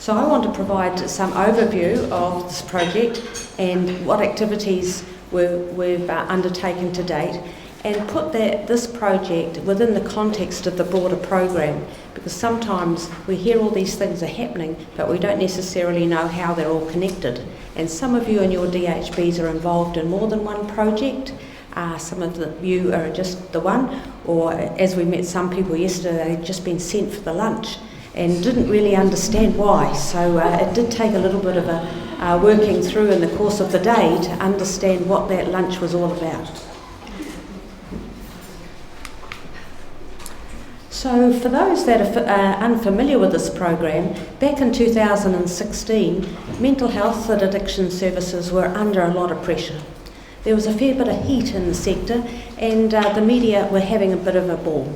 So I want to provide some overview of this project and what activities we've undertaken to date, and put this project within the context of the broader program, because sometimes we hear all these things are happening but we don't necessarily know how they're all connected. And some of you in your DHBs are involved in more than one project. Some of you are just the one, or as we met some people yesterday, they'd just been sent for the lunch and didn't really understand why. So it did take a little bit of a working through in the course of the day to understand what that lunch was all about. So for those that are unfamiliar with this program, back in 2016, mental health and addiction services were under a lot of pressure. There was a fair bit of heat in the sector, and the media were having a bit of a ball.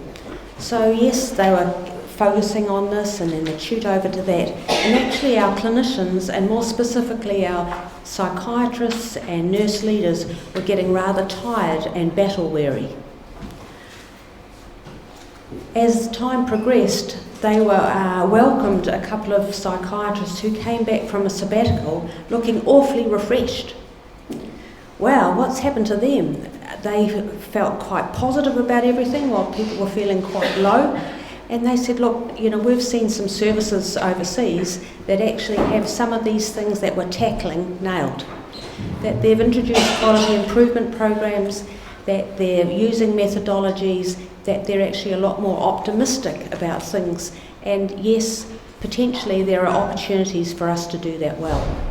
So yes, they were focusing on this, and then they'd shoot over to that. And actually our clinicians, and more specifically our psychiatrists and nurse leaders, were getting rather tired and battle weary. As time progressed, they were welcomed a couple of psychiatrists who came back from a sabbatical looking awfully refreshed. Wow, what's happened to them? They felt quite positive about everything while people were feeling quite low. And they said, look, we've seen some services overseas that actually have some of these things that we're tackling nailed. That they've introduced quality improvement programs, that they're using methodologies, that they're actually a lot more optimistic about things. And yes, potentially there are opportunities for us to do that well.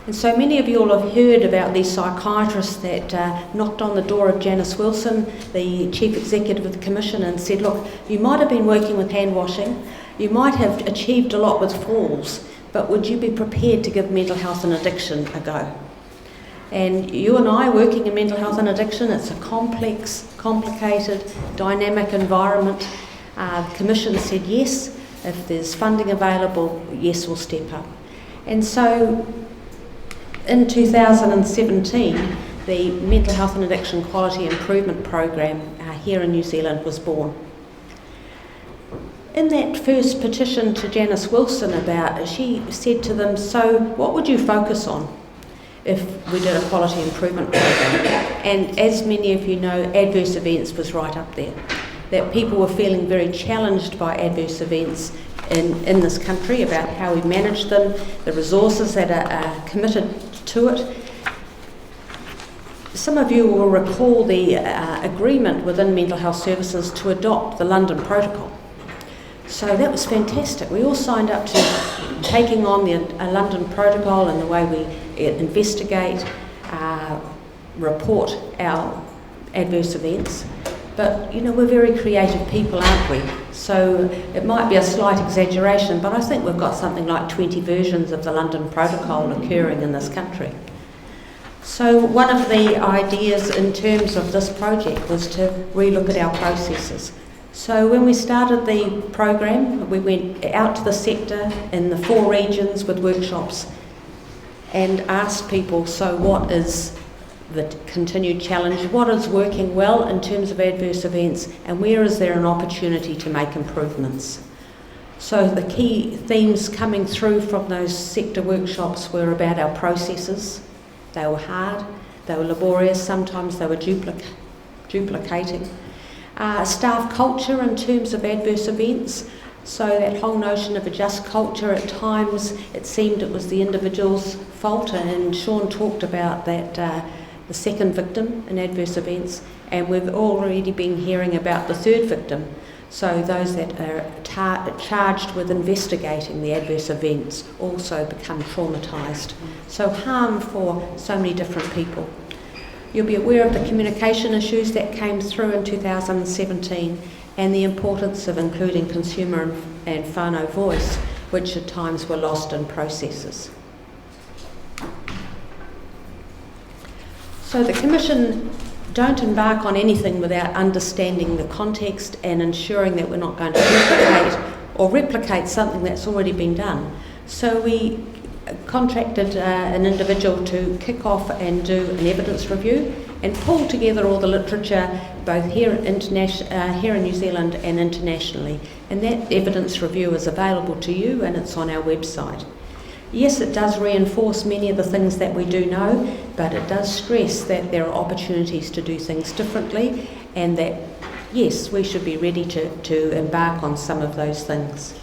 And so many of you all have heard about these psychiatrists that knocked on the door of Janice Wilson, the Chief Executive of the Commission, and said, look, you might have been working with hand washing, you might have achieved a lot with falls, but would you be prepared to give mental health and addiction a go? And you and I working in mental health and addiction, it's a complex, complicated, dynamic environment. The Commission said yes, if there's funding available, yes, we'll step up. And so in 2017, the Mental Health and Addiction Quality Improvement Program here in New Zealand was born. In that first petition to Janice Wilson she said to them, so what would you focus on if we did a quality improvement program? And as many of you know, adverse events was right up there. That people were feeling very challenged by adverse events in this country, about how we manage them, the resources that are committed to it. Some of you will recall the agreement within mental health services to adopt the London Protocol. So that was fantastic. We all signed up to taking on the London Protocol and the way we investigate, report our adverse events. But we're very creative people, aren't we? So it might be a slight exaggeration, but I think we've got something like 20 versions of the London Protocol occurring in this country. So one of the ideas in terms of this project was to relook at our processes. So when we started the program, we went out to the sector in the 4 regions with workshops and asked people, so what is the continued challenge, what is working well in terms of adverse events, and where is there an opportunity to make improvements? So the key themes coming through from those sector workshops were about our processes. They were hard, they were laborious, sometimes they were duplicating. Staff culture in terms of adverse events, so that whole notion of a just culture, at times it seemed it was the individual's fault, and Sean talked about that the second victim in adverse events, and we've already been hearing about the third victim, so those that are charged with investigating the adverse events also become traumatised. So harm for so many different people. You'll be aware of the communication issues that came through in 2017 and the importance of including consumer and whānau voice, which at times were lost in processes. So the Commission don't embark on anything without understanding the context and ensuring that we're not going to replicate something that's already been done. So we contracted an individual to kick off and do an evidence review, and pull together all the literature both here in New Zealand and internationally. And that evidence review is available to you, and it's on our website. Yes, it does reinforce many of the things that we do know, but it does stress that there are opportunities to do things differently, and that, yes, we should be ready to embark on some of those things.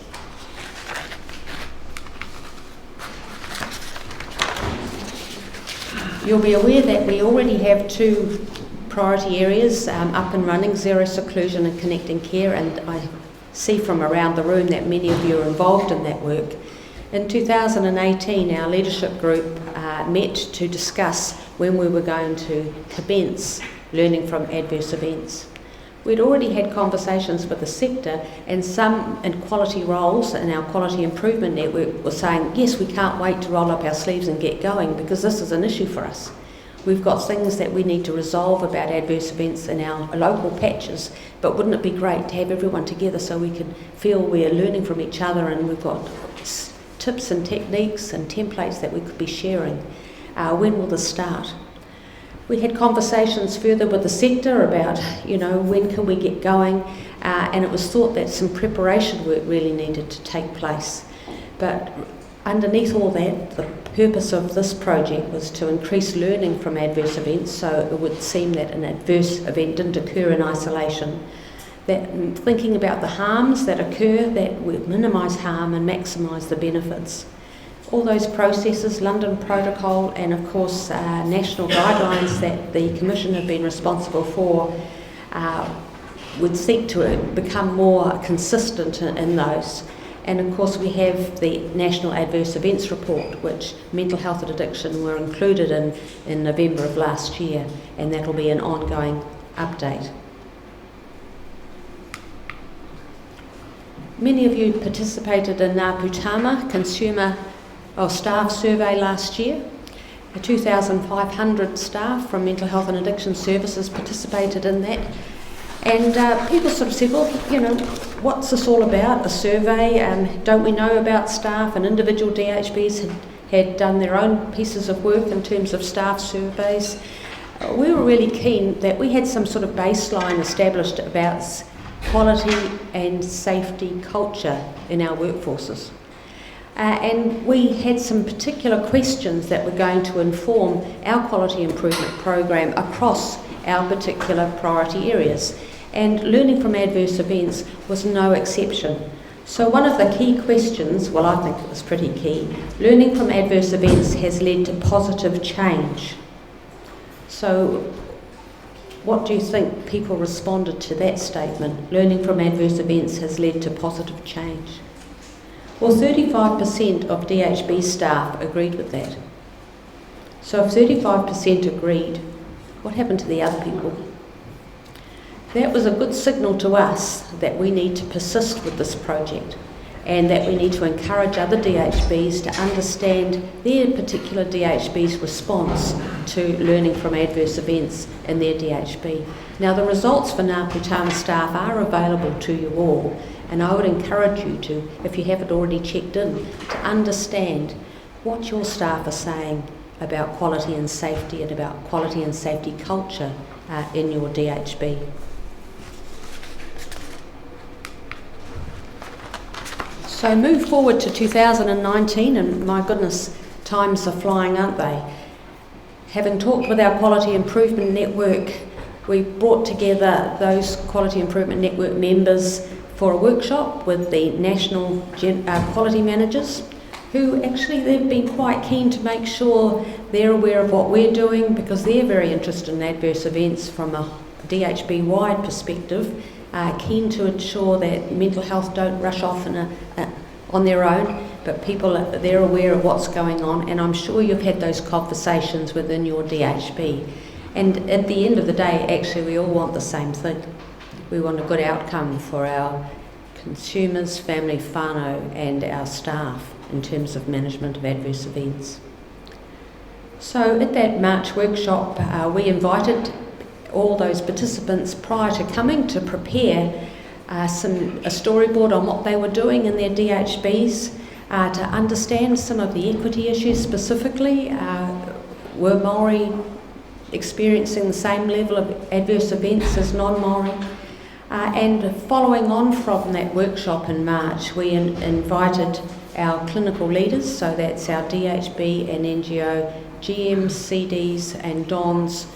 You'll be aware that we already have 2 priority areas up and running, zero seclusion and connecting care, and I see from around the room that many of you are involved in that work. In 2018, our leadership group met to discuss when we were going to commence learning from adverse events. We'd already had conversations with the sector, and some in quality roles in our quality improvement network were saying, yes, we can't wait to roll up our sleeves and get going because this is an issue for us. We've got things that we need to resolve about adverse events in our local patches, but wouldn't it be great to have everyone together so we can feel we're learning from each other, and we've got tips and techniques and templates that we could be sharing. When will this start? We had conversations further with the sector about, when can we get going, and it was thought that some preparation work really needed to take place. But underneath all that, the purpose of this project was to increase learning from adverse events, so it would seem that an adverse event didn't occur in isolation. That thinking about the harms that occur, that we minimise harm and maximise the benefits. All those processes, London Protocol, and of course national guidelines that the Commission have been responsible for, would seek to become more consistent in those. And of course we have the National Adverse Events Report, which mental health and addiction were included in November of last year, and that will be an ongoing update. Many of you participated in Ngā Consumer Staff Survey last year. 2,500 staff from Mental Health and Addiction Services participated in that. And people sort of said, well, what's this all about, a survey? Don't we know about staff? And individual DHBs had done their own pieces of work in terms of staff surveys. We were really keen that we had some sort of baseline established about quality and safety culture in our workforces. And we had some particular questions that were going to inform our quality improvement program across our particular priority areas. And learning from adverse events was no exception. So one of the key questions, well, I think it was pretty key, learning from adverse events has led to positive change. So what do you think people responded to that statement? Learning from adverse events has led to positive change. Well, 35% of DHB staff agreed with that. So if 35% agreed, what happened to the other people? That was a good signal to us that we need to persist with this project, and that we need to encourage other DHBs to understand their particular DHB's response to learning from adverse events in their DHB. Now, the results for Ngā Putama staff are available to you all, and I would encourage you to, if you haven't already checked in, to understand what your staff are saying about quality and safety, and about quality and safety culture in your DHB. So move forward to 2019, and my goodness, times are flying, aren't they? Having talked with our Quality Improvement Network, we brought together those Quality Improvement Network members for a workshop with the National Quality Managers, who actually they've been quite keen to make sure they're aware of what we're doing, because they're very interested in adverse events from a DHB-wide perspective, keen to ensure that mental health don't rush off on their own, but they're aware of what's going on, and I'm sure you've had those conversations within your DHB. And at the end of the day, actually, we all want the same thing. We want a good outcome for our consumers, family, whānau, and our staff in terms of management of adverse events. So at that March workshop, we invited all those participants prior to coming to prepare a storyboard on what they were doing in their DHBs, to understand some of the equity issues specifically. Were Māori experiencing the same level of adverse events as non-Māori. And following on from that workshop in March, we invited our clinical leaders, so that's our DHB and NGO, GMs, CDs and DONs,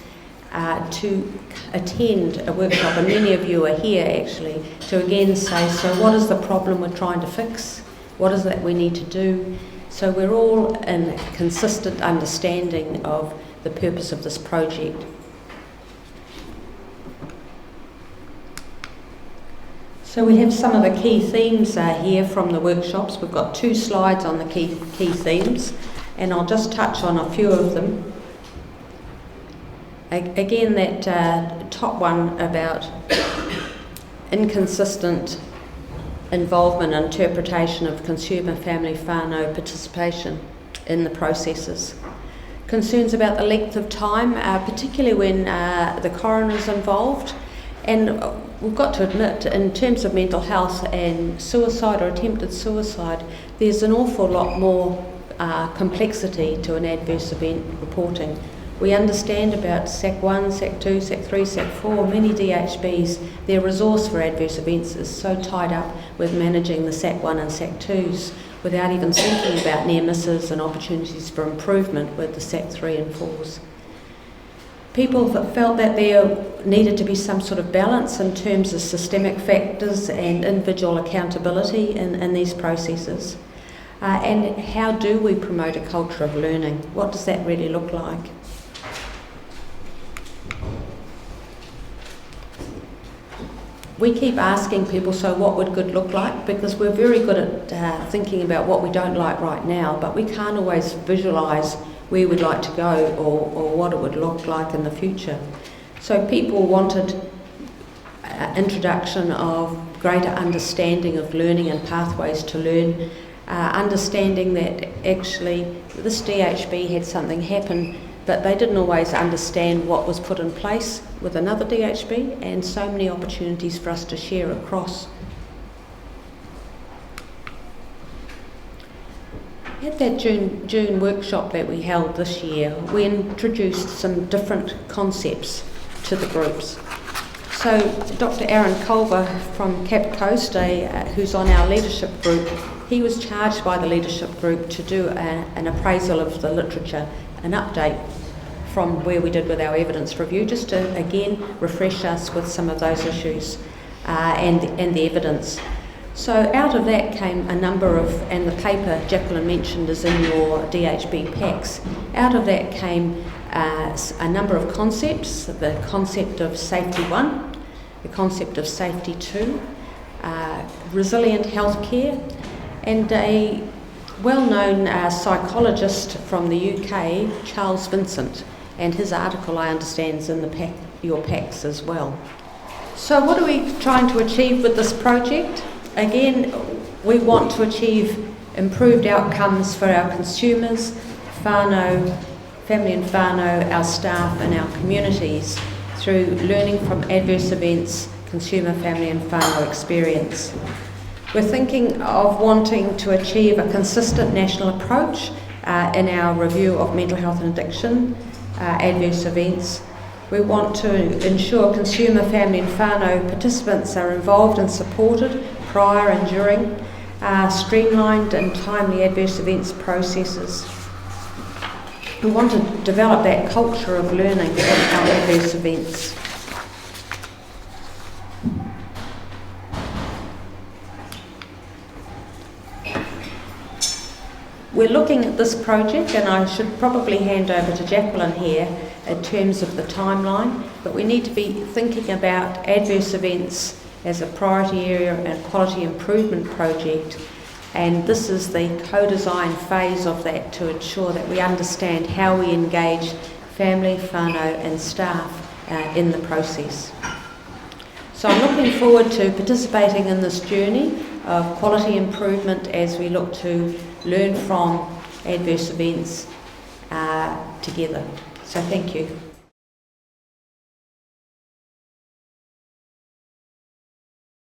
to attend a workshop, and many of you are here actually, to again say, so what is the problem we're trying to fix? What is that we need to do? So we're all in a consistent understanding of the purpose of this project. So we have some of the key themes here from the workshops. We've got 2 slides on the key themes, and I'll just touch on a few of them. Again, that top one about inconsistent involvement and interpretation of consumer, family, whānau participation in the processes. Concerns about the length of time, particularly when the coroner's involved. And we've got to admit, in terms of mental health and suicide or attempted suicide, there's an awful lot more complexity to an adverse event reporting. We understand about SAC 1, SAC 2, SAC 3, SAC 4, many DHBs, their resource for adverse events is so tied up with managing the SAC 1 and SAC 2s without even thinking about near misses and opportunities for improvement with the SAC 3 and 4s. People felt that there needed to be some sort of balance in terms of systemic factors and individual accountability in these processes. And how do we promote a culture of learning? What does that really look like? We keep asking people, so what would good look like? Because we're very good at thinking about what we don't like right now, but we can't always visualise where we'd like to go or what it would look like in the future. So people wanted introduction of greater understanding of learning and pathways to learn, understanding that actually this DHB had something happen, but they didn't always understand what was put in place with another DHB, and so many opportunities for us to share across. At that June workshop that we held this year, we introduced some different concepts to the groups. So Dr. Aaron Culver from Cape Coast, who's on our leadership group, he was charged by the leadership group to do an appraisal of the literature, an update from where we did with our evidence review, just to again refresh us with some of those issues and the evidence. So out of that came a number of, and the paper Jacqueline mentioned is in your DHB packs, out of that came a number of concepts: the concept of safety 1, the concept of safety 2, resilient healthcare, and a well-known psychologist from the UK, Charles Vincent, and his article, I understand, is in the your packs as well. So what are we trying to achieve with this project? Again, we want to achieve improved outcomes for our consumers, whānau, family and whānau, our staff and our communities through learning from adverse events, consumer, family and whānau experience. We're thinking of wanting to achieve a consistent national approach in our review of mental health and addiction, adverse events. We want to ensure consumer, family and whānau participants are involved and supported prior and during streamlined and timely adverse events processes. We want to develop that culture of learning from our adverse events. We're looking at this project, and I should probably hand over to Jacqueline here in terms of the timeline, but we need to be thinking about adverse events as a priority area and quality improvement project, and this is the co-design phase of that to ensure that we understand how we engage family, whānau and staff in the process. So I'm looking forward to participating in this journey of quality improvement as we look to learn from adverse events together. So thank you.